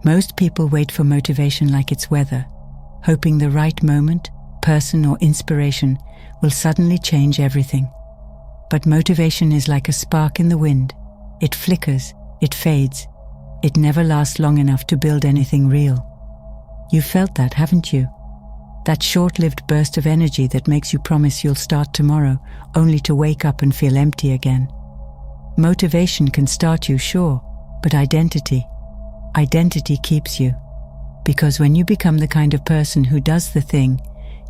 Most people wait for motivation like it's weather, hoping the right moment, person, or inspiration will suddenly change everything. But motivation is like a spark in the wind. It flickers, it fades. It never lasts long enough to build anything real. You've felt that, haven't you? That short-lived burst of energy that makes you promise you'll start tomorrow, only to wake up and feel empty again. Motivation can start you, sure, but identity keeps you. Because when you become the kind of person who does the thing,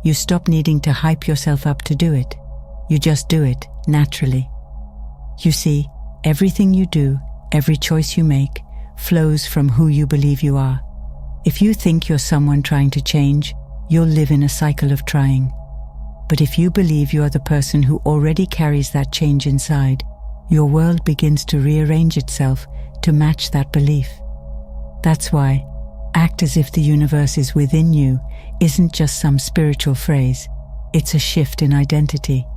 you stop needing to hype yourself up to do it. You just do it, naturally. You see, everything you do, every choice you make, flows from who you believe you are. If you think you're someone trying to change, you'll live in a cycle of trying. But if you believe you are the person who already carries that change inside, your world begins to rearrange itself to match that belief. That's why act as if the universe is within you isn't just some spiritual phrase, it's a shift in identity.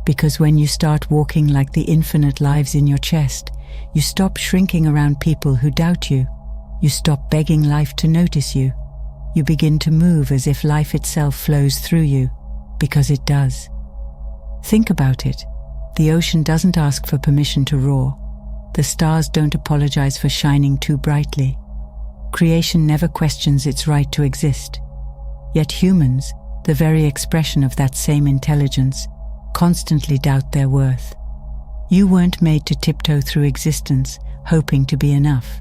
Because when you start walking like the infinite lives in your chest, you stop shrinking around people who doubt you. You stop begging life to notice you. You begin to move as if life itself flows through you, because it does. Think about it. The ocean doesn't ask for permission to roar. The stars don't apologize for shining too brightly. Creation never questions its right to exist. Yet humans, the very expression of that same intelligence, constantly doubt their worth. You weren't made to tiptoe through existence, hoping to be enough.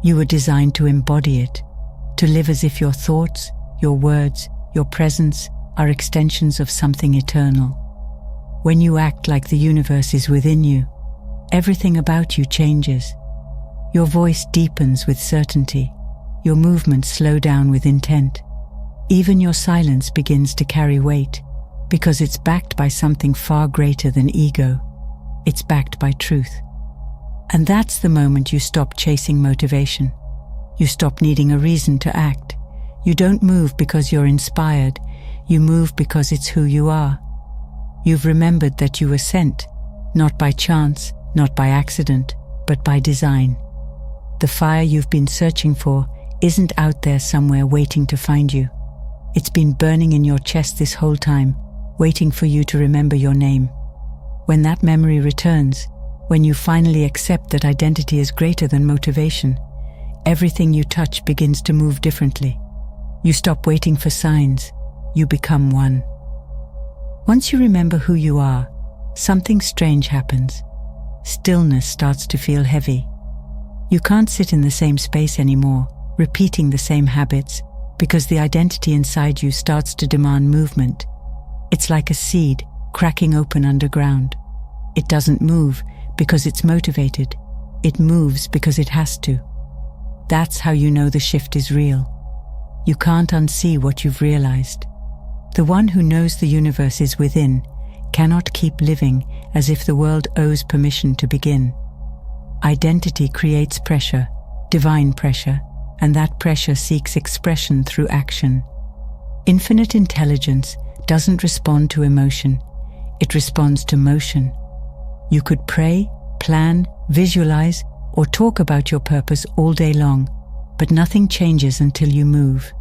You were designed to embody it, to live as if your thoughts, your words, your presence are extensions of something eternal. When you act like the universe is within you, everything about you changes. Your voice deepens with certainty. Your movements slow down with intent. Even your silence begins to carry weight, because it's backed by something far greater than ego. It's backed by truth. And that's the moment you stop chasing motivation. You stop needing a reason to act. You don't move because you're inspired. You move because it's who you are. You've remembered that you were sent, not by chance, not by accident, but by design. The fire you've been searching for isn't out there somewhere waiting to find you. It's been burning in your chest this whole time, waiting for you to remember your name. When that memory returns, when you finally accept that identity is greater than motivation, everything you touch begins to move differently. You stop waiting for signs. You become one. Once you remember who you are, something strange happens. Stillness starts to feel heavy. You can't sit in the same space anymore, repeating the same habits, because the identity inside you starts to demand movement. It's like a seed cracking open underground. It doesn't move because it's motivated. It moves because it has to. That's how you know the shift is real. You can't unsee what you've realized. The one who knows the universe is within cannot keep living as if the world owes permission to begin. Identity creates pressure, divine pressure, and that pressure seeks expression through action. Infinite intelligence doesn't respond to emotion, it responds to motion. You could pray, plan, visualize, or talk about your purpose all day long, but nothing changes until you move.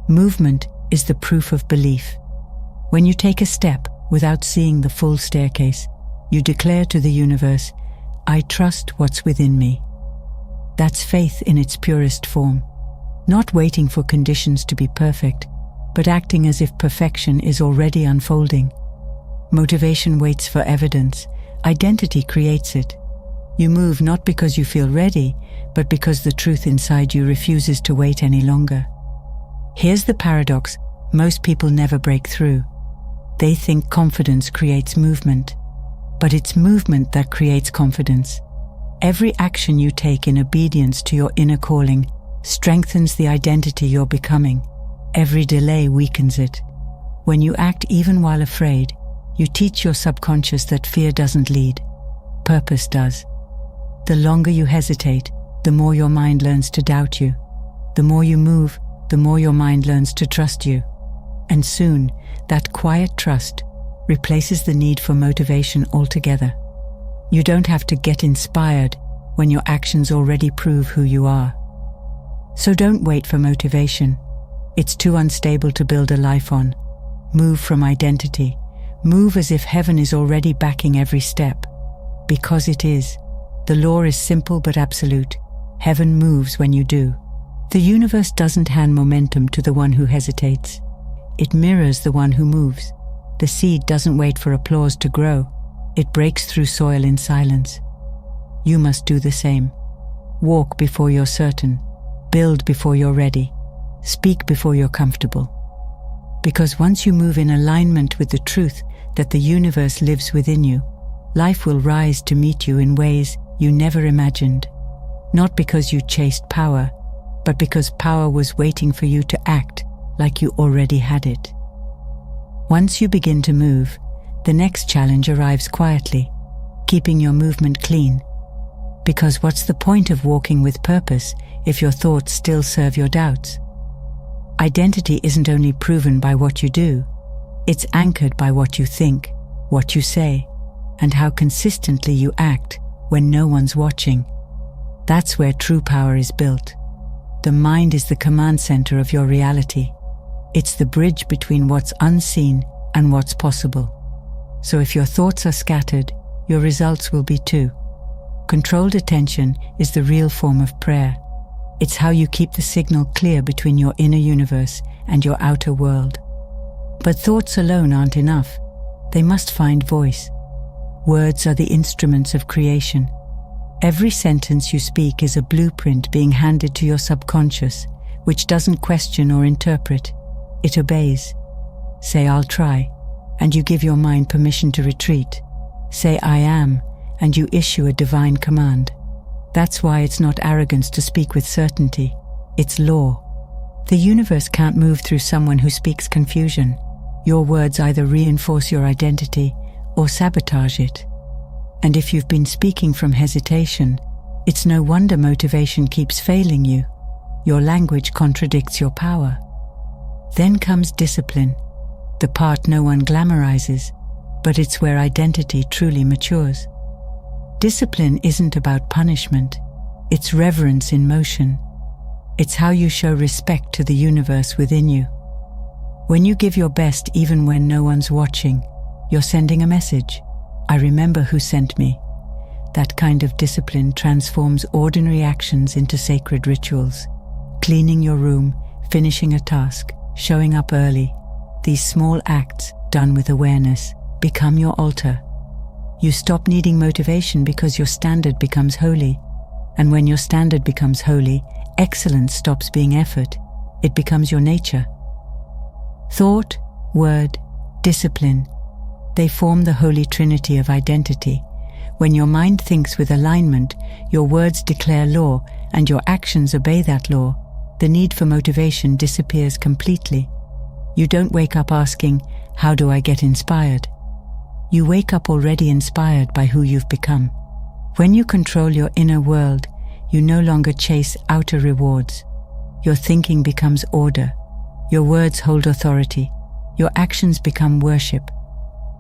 Movement is the proof of belief. When you take a step without seeing the full staircase, you declare to the universe, "I trust what's within me." That's faith in its purest form, not waiting for conditions to be perfect, but acting as if perfection is already unfolding. Motivation waits for evidence. Identity creates it. You move not because you feel ready, but because the truth inside you refuses to wait any longer. Here's the paradox: most people never break through. They think confidence creates movement, but it's movement that creates confidence. Every action you take in obedience to your inner calling strengthens the identity you're becoming. Every delay weakens it. When you act even while afraid, you teach your subconscious that fear doesn't lead, purpose does. The longer you hesitate, the more your mind learns to doubt you. The more you move, the more your mind learns to trust you. And soon, that quiet trust replaces the need for motivation altogether. You don't have to get inspired when your actions already prove who you are. So don't wait for motivation. It's too unstable to build a life on. Move from identity. Move as if heaven is already backing every step. Because it is. The law is simple but absolute. Heaven moves when you do. The universe doesn't hand momentum to the one who hesitates. It mirrors the one who moves. The seed doesn't wait for applause to grow. It breaks through soil in silence. You must do the same. Walk before you're certain. Build before you're ready. Speak before you're comfortable. Because once you move in alignment with the truth that the universe lives within you, life will rise to meet you in ways you never imagined. Not because you chased power, but because power was waiting for you to act like you already had it. Once you begin to move, the next challenge arrives quietly, keeping your movement clean. Because what's the point of walking with purpose if your thoughts still serve your doubts? Identity isn't only proven by what you do, it's anchored by what you think, what you say, and how consistently you act when no one's watching. That's where true power is built. The mind is the command center of your reality. It's the bridge between what's unseen and what's possible. So if your thoughts are scattered, your results will be too. Controlled attention is the real form of prayer. It's how you keep the signal clear between your inner universe and your outer world. But thoughts alone aren't enough. They must find voice. Words are the instruments of creation. Every sentence you speak is a blueprint being handed to your subconscious, which doesn't question or interpret. It obeys. Say, "I'll try," and you give your mind permission to retreat. Say, "I am," and you issue a divine command. That's why it's not arrogance to speak with certainty. It's law. The universe can't move through someone who speaks confusion. Your words either reinforce your identity or sabotage it. And if you've been speaking from hesitation, it's no wonder motivation keeps failing you. Your language contradicts your power. Then comes discipline, the part no one glamorizes, but it's where identity truly matures. Discipline isn't about punishment, it's reverence in motion. It's how you show respect to the universe within you. When you give your best even when no one's watching, you're sending a message. I remember who sent me. That kind of discipline transforms ordinary actions into sacred rituals. Cleaning your room, finishing a task, showing up early. These small acts, done with awareness, become your altar. You stop needing motivation because your standard becomes holy. And when your standard becomes holy, excellence stops being effort. It becomes your nature. Thought, word, discipline. They form the holy trinity of identity. When your mind thinks with alignment, your words declare law, and your actions obey that law, the need for motivation disappears completely. You don't wake up asking, "How do I get inspired?" You wake up already inspired by who you've become. When you control your inner world, you no longer chase outer rewards. Your thinking becomes order. Your words hold authority. Your actions become worship.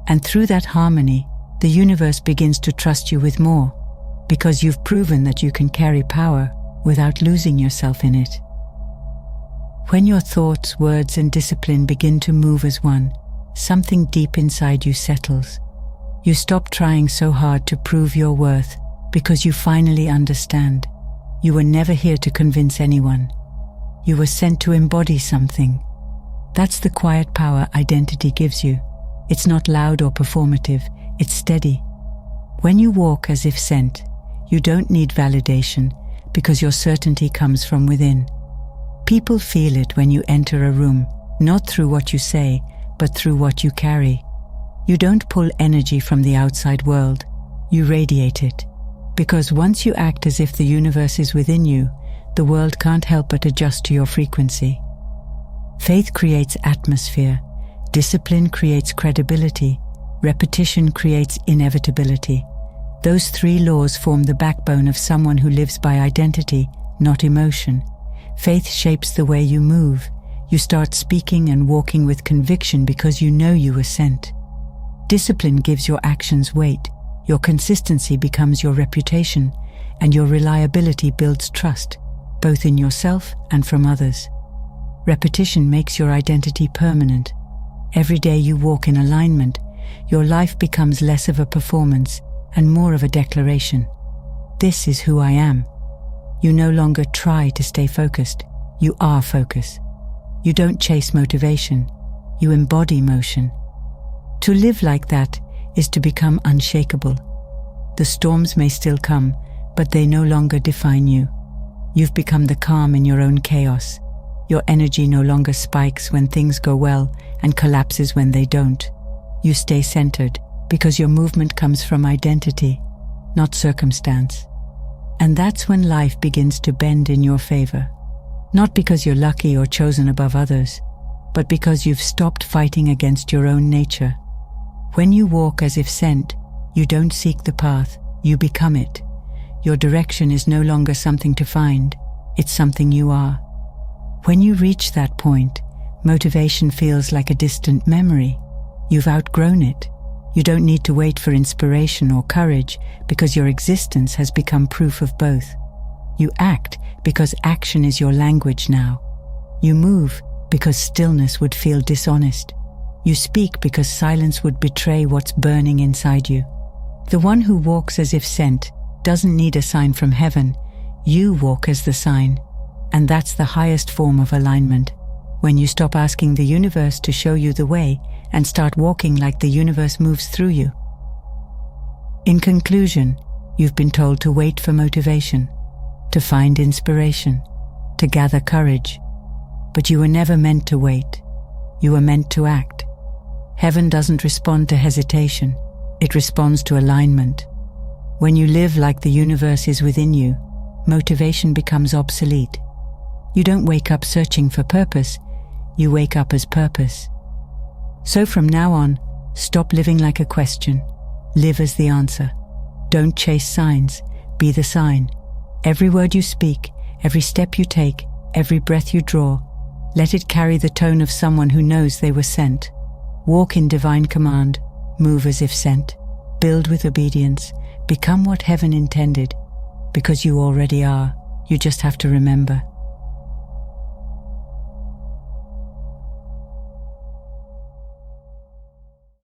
And through that harmony, the universe begins to trust you with more, because you've proven that you can carry power without losing yourself in it. When your thoughts, words, and discipline begin to move as one, something deep inside you settles. You stop trying so hard to prove your worth because you finally understand. You were never here to convince anyone. You were sent to embody something. That's the quiet power identity gives you. It's not loud or performative, it's steady. When you walk as if sent, you don't need validation because your certainty comes from within. People feel it when you enter a room, not through what you say, but through what you carry. You don't pull energy from the outside world, you radiate it. Because once you act as if the universe is within you, the world can't help but adjust to your frequency. Faith creates atmosphere, discipline creates credibility, repetition creates inevitability. Those three laws form the backbone of someone who lives by identity, not emotion. Faith shapes the way you move. You start speaking and walking with conviction because you know you were sent. Discipline gives your actions weight. Your consistency becomes your reputation, and your reliability builds trust. both in yourself and from others. Repetition makes your identity permanent. Every day you walk in alignment, your life becomes less of a performance and more of a declaration. This is who I am. You no longer try to stay focused. You are focus. You don't chase motivation. You embody motion. To live like that is to become unshakable. The storms may still come, but they no longer define you. You've become the calm in your own chaos. Your energy no longer spikes when things go well and collapses when they don't. You stay centered because your movement comes from identity, not circumstance. And that's when life begins to bend in your favor. Not because you're lucky or chosen above others, but because you've stopped fighting against your own nature. When you walk as if sent, you don't seek the path, you become it. Your direction is no longer something to find, it's something you are. When you reach that point, motivation feels like a distant memory. You've outgrown it. You don't need to wait for inspiration or courage because your existence has become proof of both. You act because action is your language now. You move because stillness would feel dishonest. You speak because silence would betray what's burning inside you. The one who walks as if sent doesn't need a sign from heaven. You walk as the sign. And that's the highest form of alignment. When you stop asking the universe to show you the way and start walking like the universe moves through you. In conclusion, you've been told to wait for motivation, to find inspiration, to gather courage. But you were never meant to wait. You were meant to act. Heaven doesn't respond to hesitation. It responds to alignment. When you live like the universe is within you, motivation becomes obsolete. You don't wake up searching for purpose, you wake up as purpose. So from now on, stop living like a question. Live as the answer. Don't chase signs, be the sign. Every word you speak, every step you take, every breath you draw, let it carry the tone of someone who knows they were sent. Walk in divine command, move as if sent, build with obedience, become what heaven intended, because you already are. You just have to remember.